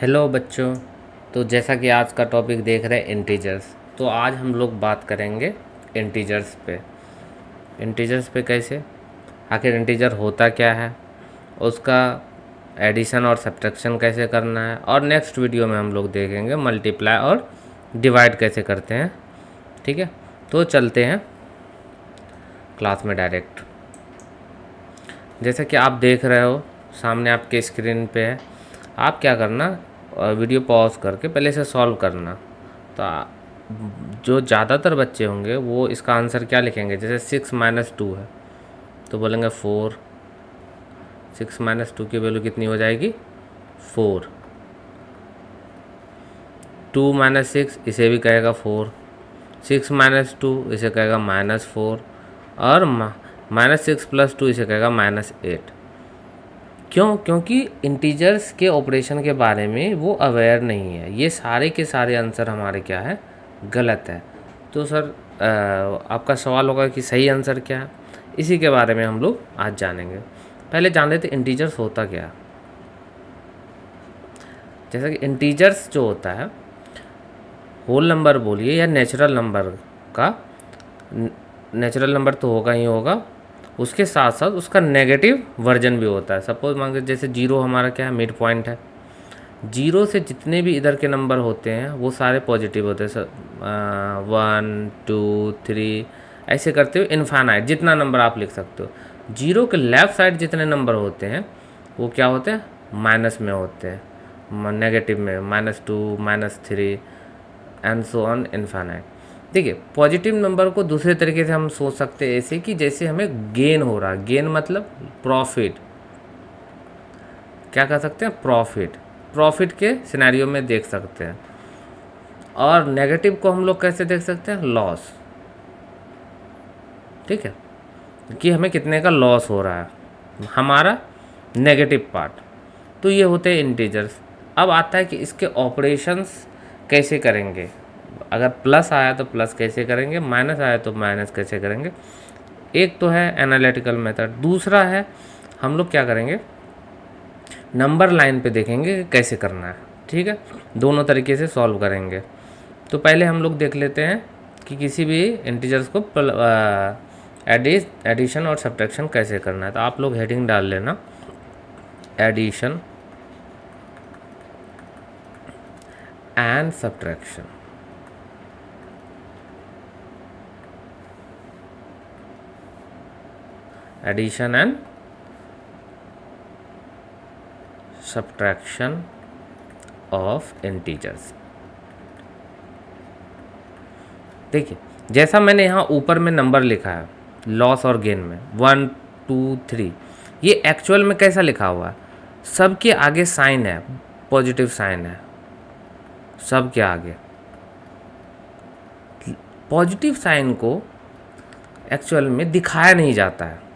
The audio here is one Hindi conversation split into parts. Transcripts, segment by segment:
हेलो बच्चों। तो जैसा कि आज का टॉपिक देख रहे हैं इंटीजर्स, तो आज हम लोग बात करेंगे इंटीजर्स पे। इंटीजर्स पे कैसे, आखिर इंटीजर होता क्या है, उसका एडिशन और सब्ट्रैक्शन कैसे करना है, और नेक्स्ट वीडियो में हम लोग देखेंगे मल्टीप्लाई और डिवाइड कैसे करते हैं। ठीक है, तो चलते हैं क्लास में डायरेक्ट। जैसे कि आप देख रहे हो सामने आपके स्क्रीन पे है, आप क्या करना, वीडियो पॉज करके पहले इसे सॉल्व करना। तो जो ज़्यादातर बच्चे होंगे वो इसका आंसर क्या लिखेंगे, जैसे 6 - 2 है तो बोलेंगे 4। 6 - 2 की वैल्यू कितनी हो जाएगी, 4। 2 - 6 इसे भी कहेगा 4। 6 - 2 इसे कहेगा -4, और -6 + 2 इसे कहेगा -8। क्यों? क्योंकि इंटीजर्स के ऑपरेशन के बारे में वो अवेयर नहीं है। ये सारे के सारे आंसर हमारे क्या है, गलत है। तो सर आपका सवाल होगा कि सही आंसर क्या है, इसी के बारे में हम लोग आज जानेंगे। पहले जान लेते इंटीजर्स होता क्या है। जैसा कि इंटीजर्स जो होता है, होल नंबर बोलिए या नेचुरल नंबर का, नेचुरल नंबर तो होगा ही होगा, उसके साथ साथ उसका नेगेटिव वर्जन भी होता है। सपोज मान के जैसे 0 हमारा क्या है, मिड पॉइंट है। 0 से जितने भी इधर के नंबर होते हैं वो सारे पॉजिटिव होते हैं सर। 1 2 3 ऐसे करते हुए इनफाइनाइट जितना नंबर आप लिख सकते हो। 0 के लेफ़्ट साइड जितने नंबर होते हैं वो क्या होते हैं, माइनस में होते हैं, नेगेटिव में, -2 -3 एंड सो ऑन इनफाइनाइट। देखिए, पॉजिटिव नंबर को दूसरे तरीके से हम सोच सकते हैं ऐसे कि जैसे हमें गेन हो रहा है। गेन मतलब प्रॉफिट, क्या कह सकते हैं, प्रॉफिट। प्रॉफिट के सिनेरियो में देख सकते हैं। और नेगेटिव को हम लोग कैसे देख सकते हैं, लॉस। ठीक है, कि हमें कितने का लॉस हो रहा है, हमारा नेगेटिव पार्ट। तो ये होते हैं इंटीजर्स। अब आता है कि इसके ऑपरेशंस कैसे करेंगे। अगर प्लस आया तो प्लस कैसे करेंगे, माइनस आया तो माइनस कैसे करेंगे। एक तो है एनालिटिकल मेथड, दूसरा है हम लोग क्या करेंगे, नंबर लाइन पे देखेंगे कि कैसे करना है। ठीक है, दोनों तरीके से सॉल्व करेंगे। तो पहले हम लोग देख लेते हैं कि किसी भी इंटीजर्स को एडिशन और सब्ट्रैक्शन कैसे करना है। तो आप लोग हेडिंग डाल लेना, addition and subtraction. Addition and subtraction of integers. देखिए, जैसा मैंने यहाँ ऊपर में नंबर लिखा है लॉस और गेन में 1 2 3, ये एक्चुअल में कैसा लिखा हुआ है, सबके आगे साइन है, पॉजिटिव साइन है सबके आगे। पॉजिटिव साइन को एक्चुअल में दिखाया नहीं जाता है।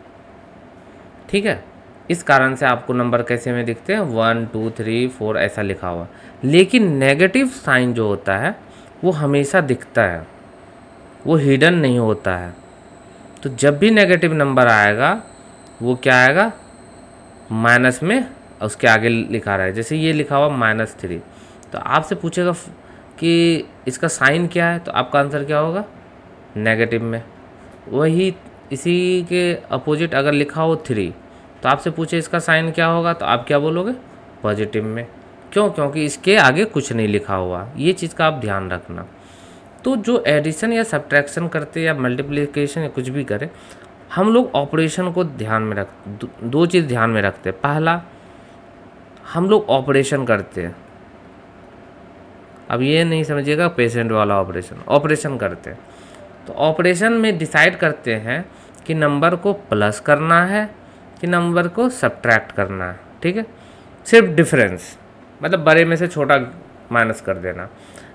ठीक है, इस कारण से आपको नंबर कैसे में दिखते हैं, 1 2 3 4 ऐसा लिखा हुआ। लेकिन नेगेटिव साइन जो होता है वो हमेशा दिखता है, वो हिडन नहीं होता है। तो जब भी नेगेटिव नंबर आएगा वो क्या आएगा, माइनस में उसके आगे लिखा रहा है। जैसे ये लिखा हुआ -3, तो आपसे पूछेगा कि इसका साइन क्या है, तो आपका आंसर क्या होगा, नेगेटिव में। वही इसी के अपोजिट अगर लिखा हो 3, तो आपसे पूछे इसका साइन क्या होगा, तो आप क्या बोलोगे, पॉजिटिव में। क्यों? क्योंकि इसके आगे कुछ नहीं लिखा हुआ। ये चीज़ का आप ध्यान रखना। तो जो एडिशन या सब्ट्रैक्शन करते या मल्टीप्लिकेशन या कुछ भी करें, हम लोग ऑपरेशन को ध्यान में दो चीज़ ध्यान में रखते हैं। पहला, हम लोग ऑपरेशन करते हैं, अब ये नहीं समझिएगा पेशेंट वाला ऑपरेशन, ऑपरेशन करते हैं। तो ऑपरेशन में डिसाइड करते हैं कि नंबर को प्लस करना है कि नंबर को सब्ट्रैक्ट करना है। ठीक है, सिर्फ डिफरेंस, मतलब बड़े में से छोटा माइनस कर देना।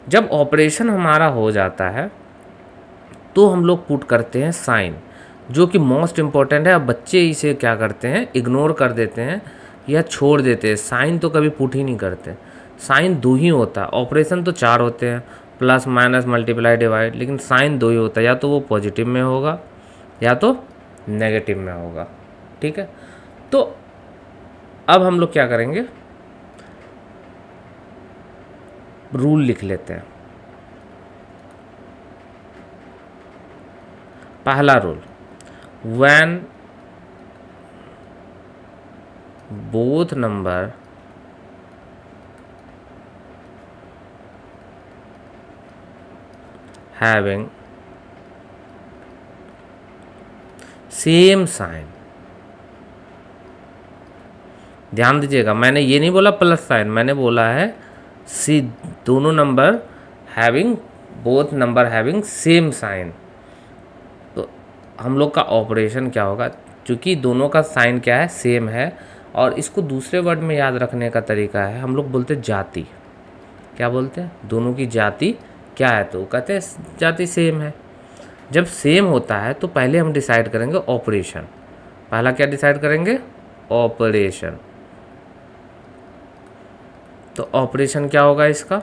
जब ऑपरेशन हमारा हो जाता है तो हम लोग पुट करते हैं साइन, जो कि मोस्ट इम्पॉर्टेंट है। अब बच्चे इसे क्या करते हैं, इग्नोर कर देते हैं या छोड़ देते हैं। साइन तो कभी पुट ही नहीं करते। साइन 2 ही होता है, ऑपरेशन तो 4 होते हैं, प्लस माइनस मल्टीप्लाई डिवाइड, लेकिन साइन 2 ही होता है, या तो वो पॉजिटिव में होगा या तो नेगेटिव में होगा। ठीक है, तो अब हम लोग क्या करेंगे, रूल लिख लेते हैं। पहला rule, when both number having same sign, ध्यान दीजिएगा मैंने ये नहीं बोला प्लस साइन, मैंने बोला है सी दोनों number having, both number having same sign. तो हम लोग का ऑपरेशन क्या होगा, क्योंकि दोनों का साइन क्या है, सेम है, और इसको दूसरे वर्ड में याद रखने का तरीका है, हम लोग बोलते हैं जाति। क्या बोलते हैं, दोनों की जाति क्या है, तो कहते हैं जाति सेम है। जब सेम होता है तो पहले हम डिसाइड करेंगे ऑपरेशन। पहला क्या डिसाइड करेंगे, ऑपरेशन। तो ऑपरेशन क्या होगा इसका,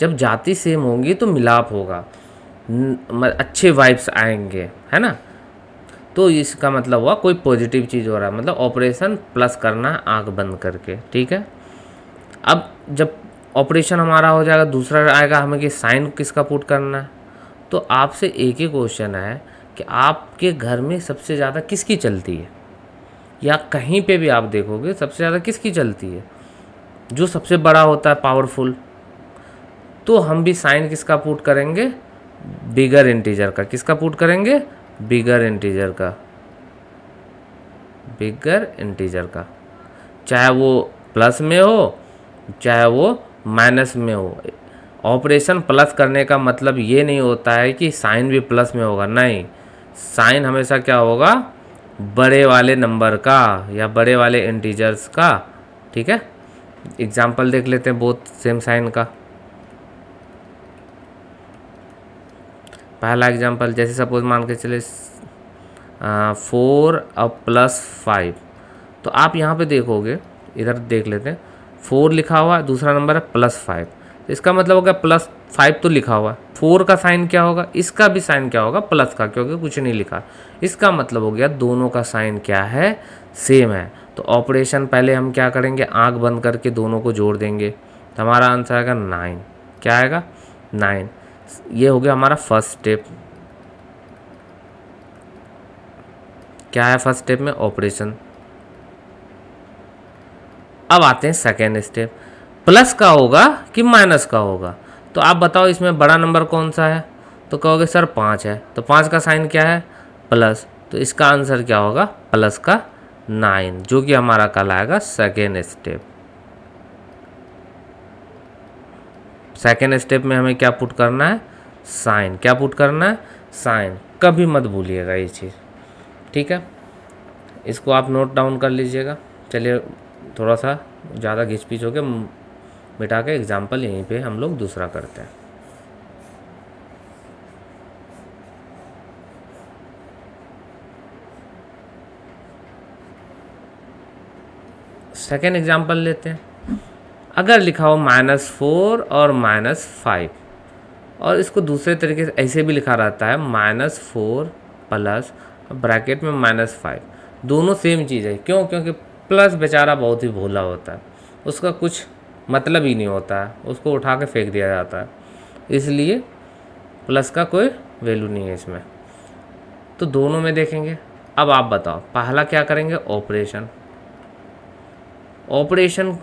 जब जाति सेम होंगी तो मिलाप होगा, अच्छे वाइब्स आएंगे, है ना। तो इसका मतलब हुआ कोई पॉजिटिव चीज़ हो रहा है, मतलब ऑपरेशन प्लस करना आंख बंद करके, ठीक है। अब जब ऑपरेशन हमारा हो जाएगा, दूसरा आएगा हमें कि साइन किसका पुट करना है। तो आपसे एक ही क्वेश्चन है कि आपके घर में सबसे ज़्यादा किसकी चलती है, या कहीं पे भी आप देखोगे सबसे ज़्यादा किसकी चलती है, जो सबसे बड़ा होता है पावरफुल। तो हम भी साइन किसका पुट करेंगे, बिगर इंटीजर का। किसका पुट करेंगे, बिगर इंटीजर का, बिगर इंटीजर का, चाहे वो प्लस में हो चाहे वो माइनस में हो। ऑपरेशन प्लस करने का मतलब ये नहीं होता है कि साइन भी प्लस में होगा, नहीं, साइन हमेशा क्या होगा, बड़े वाले नंबर का या बड़े वाले इंटीजर्स का, ठीक है। एग्जाम्पल देख लेते हैं बोथ सेम साइन का। पहला एग्जाम्पल, जैसे सपोज मान के चले 4 अब +5, तो आप यहाँ पे देखोगे, इधर देख लेते हैं, 4 लिखा हुआ है, दूसरा नंबर है +5, तो इसका मतलब होगा +5 तो लिखा हुआ है, 4 का साइन क्या होगा, इसका भी साइन क्या होगा, प्लस का, क्योंकि कुछ नहीं लिखा। इसका मतलब हो गया दोनों का साइन क्या है, सेम है। तो ऑपरेशन पहले हम क्या करेंगे, आंख बंद करके दोनों को जोड़ देंगे, तो हमारा आंसर आएगा 9। क्या आएगा, 9। ये हो गया हमारा फर्स्ट स्टेप। क्या है फर्स्ट स्टेप में, ऑपरेशन। अब आते हैं सेकेंड स्टेप, प्लस का होगा कि माइनस का होगा। तो आप बताओ इसमें बड़ा नंबर कौन सा है, तो कहोगे सर 5 है, तो 5 का साइन क्या है, प्लस, तो इसका आंसर क्या होगा, प्लस का 9, जो कि हमारा कल आएगा सेकेंड स्टेप। सेकेंड स्टेप में हमें क्या पुट करना है, साइन। क्या पुट करना है, साइन। कभी मत भूलिएगा ये चीज़, ठीक है। इसको आप नोट डाउन कर लीजिएगा। चलिए थोड़ा सा ज़्यादा घिच-पिच हो गया, मिटा के एग्जाम्पल यहीं पे हम लोग दूसरा करते हैं। सेकेंड एग्जाम्पल लेते हैं। अगर लिखा हो -4 और -5, और इसको दूसरे तरीके से ऐसे भी लिखा रहता है -4 प्लस ब्रैकेट में -5, दोनों सेम चीज़ है। क्यों, क्योंकि प्लस बेचारा बहुत ही भोला होता है, उसका कुछ मतलब ही नहीं होता है, उसको उठा के फेंक दिया जाता है, इसलिए प्लस का कोई वैल्यू नहीं है इसमें। तो दोनों में देखेंगे। अब आप बताओ पहला क्या करेंगे, ऑपरेशन। ऑपरेशन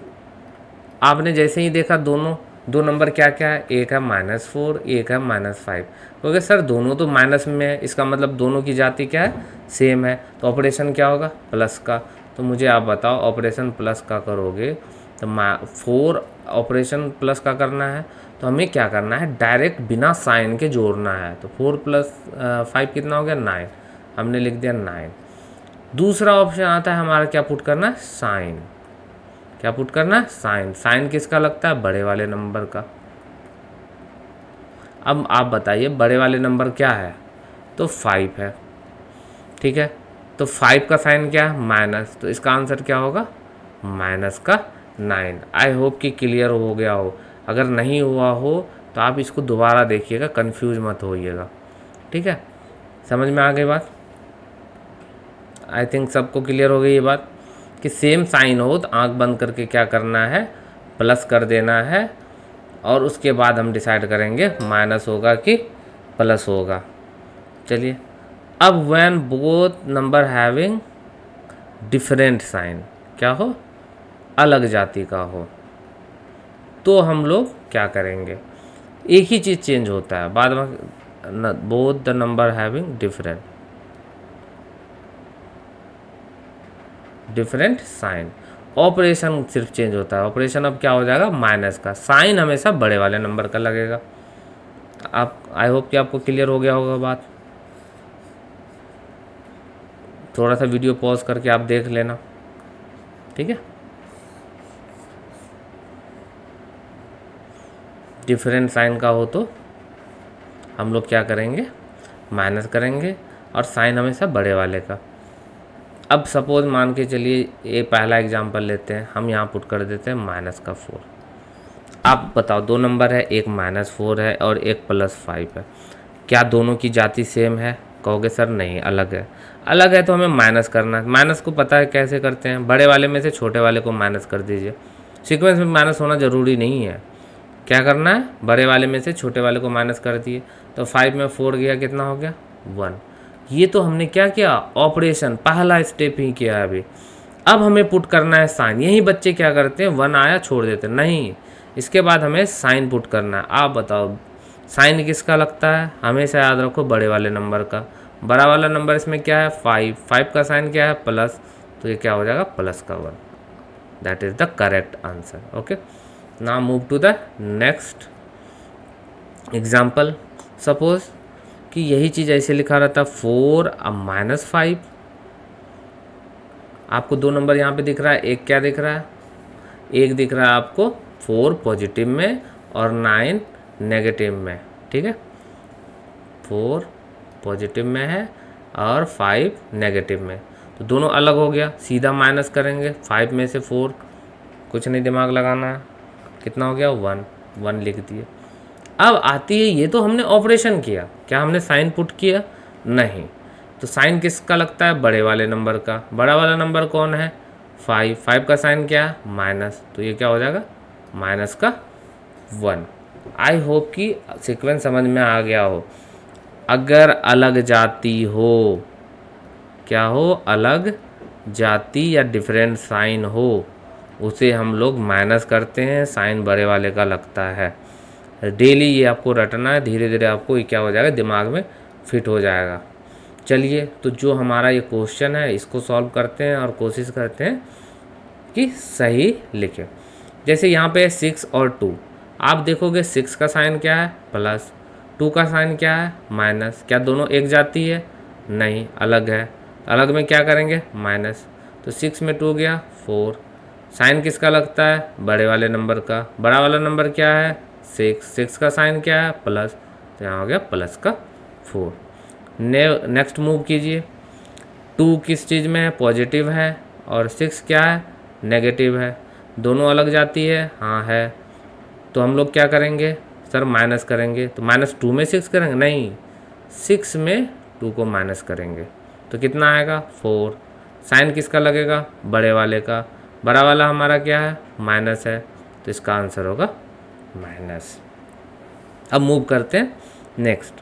आपने जैसे ही देखा, दोनों दो नंबर क्या क्या है, एक है -4, एक है -5, क्योंकि सर दोनों तो माइनस में है, इसका मतलब दोनों की जाति क्या है, सेम है। तो ऑपरेशन क्या होगा, प्लस का। तो मुझे आप बताओ ऑपरेशन प्लस का करोगे तो 4 ऑपरेशन प्लस का करना है, तो हमें क्या करना है, डायरेक्ट बिना साइन के जोड़ना है। तो 4 + 5 कितना हो गया, 9, हमने लिख दिया 9। दूसरा ऑप्शन आता है हमारा, क्या पुट करना है, साइन। क्या पुट करना है, साइन। साइन किसका लगता है, बड़े वाले नंबर का। अब आप बताइए बड़े वाले नंबर क्या है, तो 5 है, ठीक है। तो 5 का साइन क्या है, माइनस, तो इसका आंसर क्या होगा, -9। आई होप कि क्लियर हो गया हो। अगर नहीं हुआ हो तो आप इसको दोबारा देखिएगा, कंफ्यूज मत होइएगा, ठीक है। समझ में आ गई बात, आई थिंक सबको क्लियर हो गई ये बात कि सेम साइन हो तो आंख बंद करके क्या करना है, प्लस कर देना है, और उसके बाद हम डिसाइड करेंगे माइनस होगा कि प्लस होगा। चलिए, अब when both number having different sign, क्या हो, अलग जाति का हो, तो हम लोग क्या करेंगे, एक ही चीज़ चेंज होता है बाद में, both the number having different sign, operation सिर्फ चेंज होता है। ऑपरेशन अब क्या हो जाएगा, माइनस का, साइन हमेशा बड़े वाले नंबर का लगेगा। आप, आई होप कि आपको क्लियर हो गया होगा बात। थोड़ा सा वीडियो पॉज करके आप देख लेना, ठीक है। डिफरेंट साइन का हो तो हम लोग क्या करेंगे, माइनस करेंगे, और साइन हमेशा बड़े वाले का। अब सपोज मान के चलिए, ये पहला एग्जांपल लेते हैं, हम यहाँ पुट कर देते हैं -4। आप बताओ, दो नंबर है, एक -4 है और एक +5 है, क्या दोनों की जाति सेम है? कहोगे सर नहीं, अलग है। अलग है तो हमें माइनस करना है। माइनस को पता है कैसे करते हैं, बड़े वाले में से छोटे वाले को माइनस कर दीजिए। सीक्वेंस में माइनस होना ज़रूरी नहीं है। क्या करना है, बड़े वाले में से छोटे वाले को माइनस कर दिए, तो 5 में 4 गया, कितना हो गया, 1। ये तो हमने क्या किया, ऑपरेशन, पहला स्टेप ही किया है अभी। अब हमें पुट करना है साइन। यही बच्चे क्या करते हैं, 1 आया छोड़ देते, नहीं, इसके बाद हमें साइन पुट करना है। आप बताओ साइन किसका लगता है, हमेशा याद रखो बड़े वाले नंबर का। बड़ा वाला नंबर इसमें क्या है, 5 का साइन क्या है, प्लस, तो ये क्या हो जाएगा, प्लस का 1। That is the correct answer. Okay, now move to the next example. Suppose कि यही चीज़ ऐसे लिखा रहता, 4 अब -5। आपको दो नंबर यहाँ पे दिख रहा है, एक क्या दिख रहा है, एक दिख रहा है आपको 4 पॉजिटिव में और 9 नेगेटिव में, ठीक है। 4 पॉजिटिव में है और 5 नेगेटिव में, तो दोनों अलग हो गया, सीधा माइनस करेंगे। 5 में से 4, कुछ नहीं दिमाग लगाना है, कितना हो गया, 1 लिख दिए। अब आती है, ये तो हमने ऑपरेशन किया, क्या हमने साइन पुट किया, नहीं, तो साइन किसका लगता है, बड़े वाले नंबर का। बड़ा वाला नंबर कौन है, 5 का साइन क्या है, माइनस, तो ये क्या हो जाएगा, माइनस का 1। आई होप कि सीक्वेंस समझ में आ गया हो। अगर अलग जाति हो, क्या हो, अलग जाति या डिफरेंट साइन हो, उसे हम लोग माइनस करते हैं, साइन बड़े वाले का लगता है। डेली ये आपको रटना है, धीरे धीरे आपको ये क्या हो जाएगा, दिमाग में फिट हो जाएगा। चलिए, तो जो हमारा ये क्वेश्चन है इसको सॉल्व करते हैं और कोशिश करते हैं कि सही लिखें। जैसे यहाँ पे 6 और 2, आप देखोगे 6 का साइन क्या है, प्लस, 2 का साइन क्या है, माइनस। क्या दोनों एक जाती है, नहीं, अलग है। अलग में क्या करेंगे, माइनस, तो 6 में 2 गया, 4। साइन किसका लगता है, बड़े वाले नंबर का। बड़ा वाला नंबर क्या है, 6 का साइन क्या है, प्लस, तो यहाँ हो गया प्लस का 4। नेक्स्ट मूव कीजिए। 2 किस चीज़ में है, पॉजिटिव है, और 6 क्या है, नेगेटिव है। दोनों अलग जाती है, हाँ है, तो हम लोग क्या करेंगे, सर माइनस करेंगे, तो -2 में 6 करेंगे, नहीं, 6 में 2 को माइनस करेंगे, तो कितना आएगा, 4। साइन किसका लगेगा, बड़े वाले का। बड़ा वाला हमारा क्या है, माइनस है, तो इसका आंसर होगा माइनस। अब मूव करते हैं नेक्स्ट,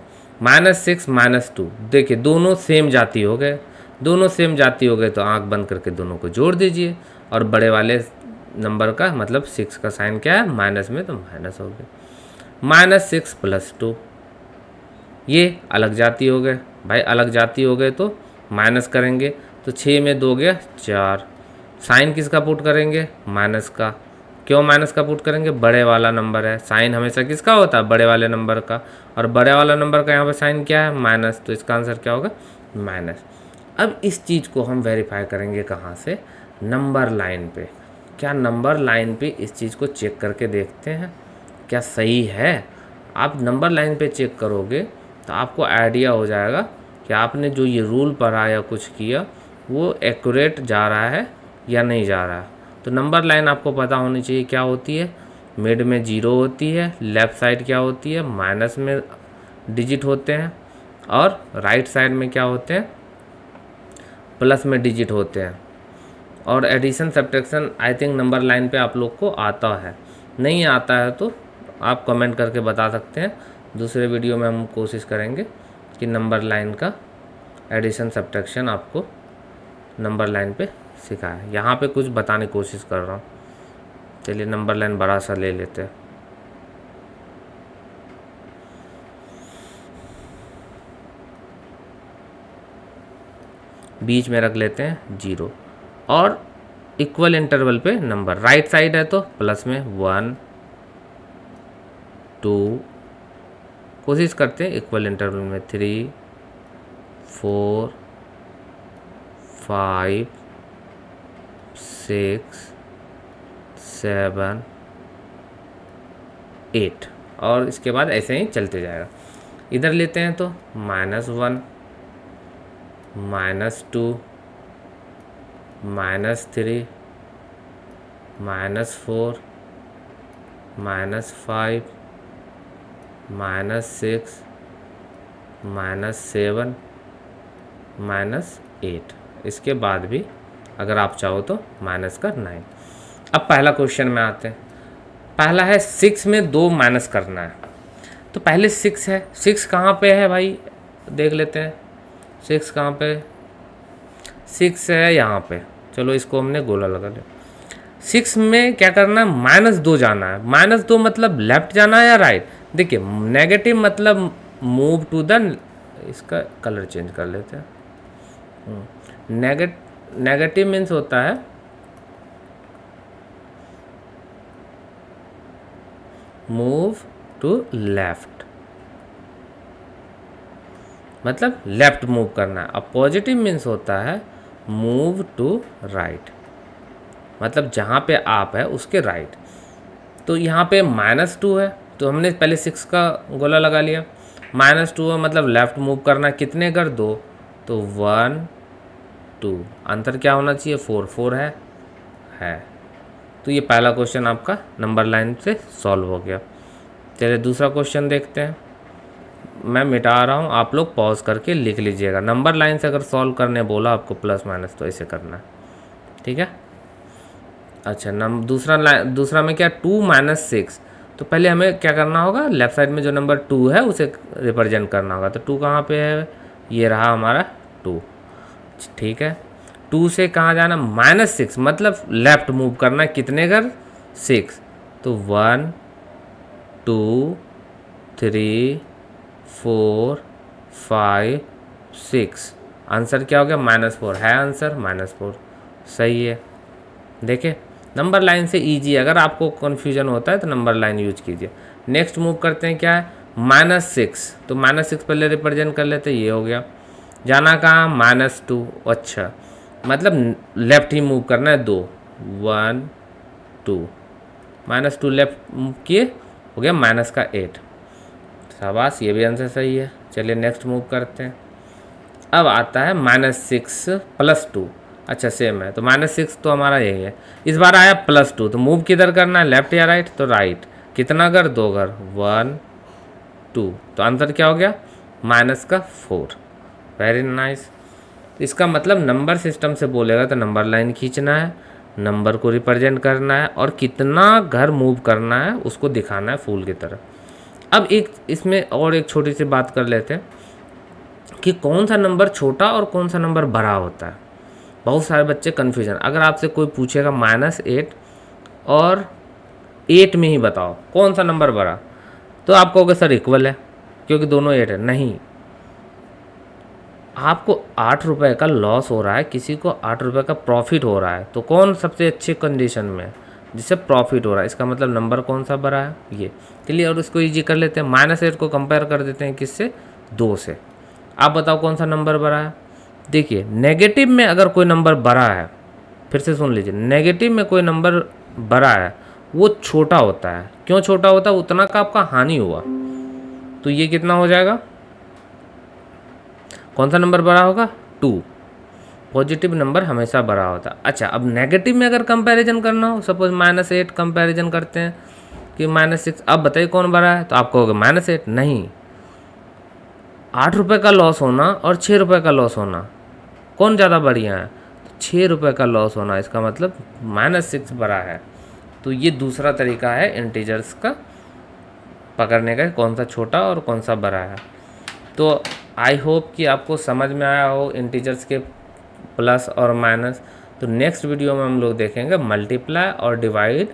-6 -2। देखिए दोनों सेम जाति हो गए, दोनों सेम जाति हो गए तो आंख बंद करके दोनों को जोड़ दीजिए, और बड़े वाले नंबर का मतलब 6 का साइन क्या है, माइनस में, तो माइनस हो गया। -6 + 2, ये अलग जाति हो गए भाई, अलग जाति हो गए तो माइनस करेंगे, तो 6 में 2 गया, 4। साइन किसका पुट करेंगे, माइनस का। क्यों माइनस का पुट करेंगे, बड़े वाला नंबर है, साइन हमेशा किसका होता है, बड़े वाले नंबर का, और बड़े वाला नंबर का यहाँ पे साइन क्या है, माइनस, तो इसका आंसर क्या होगा, माइनस। अब इस चीज़ को हम वेरीफाई करेंगे कहाँ से, नंबर लाइन पे। क्या नंबर लाइन पे इस चीज़ को चेक करके देखते हैं क्या सही है। आप नंबर लाइन पे चेक करोगे तो आपको आइडिया हो जाएगा कि आपने जो ये रूल पढ़ा या कुछ किया वो एक्यूरेट जा रहा है या नहीं जा रहा है। तो नंबर लाइन आपको पता होनी चाहिए क्या होती है, मिड में 0 होती है, लेफ़्ट साइड क्या होती है, माइनस में डिजिट होते हैं, और राइट साइड में क्या होते हैं, प्लस में डिजिट होते हैं। और addition subtraction I think number line पे आप लोग को आता है, नहीं आता है तो आप कमेंट करके बता सकते हैं। दूसरे वीडियो में हम कोशिश करेंगे कि नंबर लाइन का एडिशन सब्ट्रैक्शन आपको नंबर लाइन पे सिखाएं। यहाँ पे कुछ बताने की कोशिश कर रहा हूँ। चलिए नंबर लाइन बड़ा सा ले लेते हैं। बीच में रख लेते हैं 0 और इक्वल इंटरवल पे नंबर। राइट साइड है तो प्लस में 1 2, कोशिश करते हैं इक्वल इंटरवल में 3 4 5 6 7 8 और इसके बाद ऐसे ही चलते जाएगा। इधर लेते हैं तो -1 -2 -3 -4 -5 -6 -7 -8। इसके बाद भी अगर आप चाहो तो माइनस का 9। अब पहला क्वेश्चन में आते हैं। पहला है 6 में 2 माइनस करना है। तो पहले 6 है, 6 कहाँ पे है भाई, देख लेते हैं 6 कहाँ पे। 6 है यहाँ पे, चलो इसको हमने गोला लगा लिया। 6 में क्या करना है, -2 जाना है। -2 मतलब लेफ्ट जाना है या राइट। देखिए नेगेटिव मतलब मूव टू द, इसका कलर चेंज कर लेते हैं। नेगेटिव मीन्स होता है मूव टू लेफ्ट, मतलब लेफ्ट मूव करना है। अब पॉजिटिव मीन्स होता है मूव टू राइट, मतलब जहाँ पे आप है उसके राइट। तो यहाँ पे -2 है तो हमने पहले 6 का गोला लगा लिया। -2 है मतलब लेफ्ट मूव करना, कितने कर 2, तो 1 2, आंसर क्या होना चाहिए 4 है। तो ये पहला क्वेश्चन आपका नंबर लाइन से सॉल्व हो गया। चलिए दूसरा क्वेश्चन देखते हैं। मैं मिटा रहा हूँ, आप लोग पॉज करके लिख लीजिएगा। नंबर लाइन से अगर सॉल्व करने बोला आपको प्लस माइनस तो ऐसे करना है, ठीक है। अच्छा दूसरा में क्या 2 - 6। तो पहले हमें क्या करना होगा, लेफ्ट साइड में जो नंबर 2 है उसे रिप्रेजेंट करना होगा। तो 2 कहाँ पे है, ये रहा हमारा 2, ठीक है। 2 से कहाँ जाना, -6 मतलब लेफ्ट मूव करना है, कितने कर 6। तो 1 2 3 4 5 6, आंसर क्या हो गया -4 है। आंसर -4 सही है। देखिए नंबर लाइन से इजी, अगर आपको कन्फ्यूजन होता है तो नंबर लाइन यूज कीजिए। नेक्स्ट मूव करते हैं, क्या है -6। तो -6 पहले रिप्रेजेंट कर लेते हैं, ये हो गया। जाना कहाँ, -2। अच्छा मतलब लेफ्ट ही मूव करना है 2 1 2, -2 लेफ्ट मूव किए, हो गया -8। शाबाश, ये भी आंसर सही है। चलिए नेक्स्ट मूव करते हैं। अब आता है -6 + 2। अच्छा सेम है, तो -6 तो हमारा यही है। इस बार आया +2, तो मूव किधर करना है, लेफ्ट या राइट, तो राइट। कितना कर, 2 कर, 1 2, तो आंसर क्या हो गया -4। Very nice. इसका मतलब नंबर सिस्टम से बोलेगा तो नंबर लाइन खींचना है, नंबर को रिप्रेजेंट करना है और कितना घर मूव करना है उसको दिखाना है फूल की तरह। अब एक इसमें और एक छोटी सी बात कर लेते हैं कि कौन सा नंबर छोटा और कौन सा नंबर बड़ा होता है। बहुत सारे बच्चे कन्फ्यूजन, अगर आपसे कोई पूछेगा -8 और 8 में ही बताओ कौन सा नंबर बड़ा, तो आप कहोगे सर इक्वल है क्योंकि दोनों 8 है। नहीं, आपको 8 रुपये का लॉस हो रहा है, किसी को 8 रुपये का प्रॉफिट हो रहा है, तो कौन सबसे अच्छी कंडीशन में है, जिससे प्रॉफिट हो रहा है, इसका मतलब नंबर कौन सा बड़ा है, ये। चलिए और इसको इजी कर लेते हैं। -8 को कंपेयर कर देते हैं किससे, 2 से। आप बताओ कौन सा नंबर बड़ा है। देखिए नेगेटिव में अगर कोई नंबर बड़ा है, फिर से सुन लीजिए, नेगेटिव में कोई नंबर बड़ा है वो छोटा होता है। क्यों छोटा होता है, उतना का आपका हानि हुआ। तो ये कितना हो जाएगा, कौन सा नंबर बड़ा होगा, 2। पॉजिटिव नंबर हमेशा बड़ा होता है। अच्छा अब नेगेटिव में अगर कंपैरिजन करना हो, सपोज -8 कंपैरिजन करते हैं कि -6, अब बताइए कौन बड़ा है, तो आप कहोगे -8। नहीं, 8 रुपये का लॉस होना और 6 रुपये का लॉस होना कौन ज़्यादा बढ़िया है, तो 6 रुपये का लॉस होना, इसका मतलब -6 बड़ा है। तो ये दूसरा तरीका है इंटीजर्स का पकड़ने का कौन सा छोटा और कौन सा बड़ा है। तो आई होप कि आपको समझ में आया हो इंटीजर्स के प्लस और माइनस। तो नेक्स्ट वीडियो में हम लोग देखेंगे मल्टीप्लाई और डिवाइड,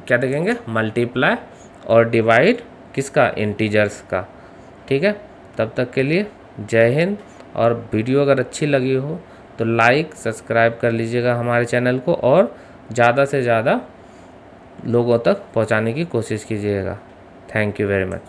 क्या देखेंगे, मल्टीप्लाई और डिवाइड किसका, इंटीजर्स का। ठीक है, तब तक के लिए जय हिंद। और वीडियो अगर अच्छी लगी हो तो लाइक सब्सक्राइब कर लीजिएगा हमारे चैनल को, और ज़्यादा से ज़्यादा लोगों तक पहुंचाने की कोशिश कीजिएगा। Thank you very much.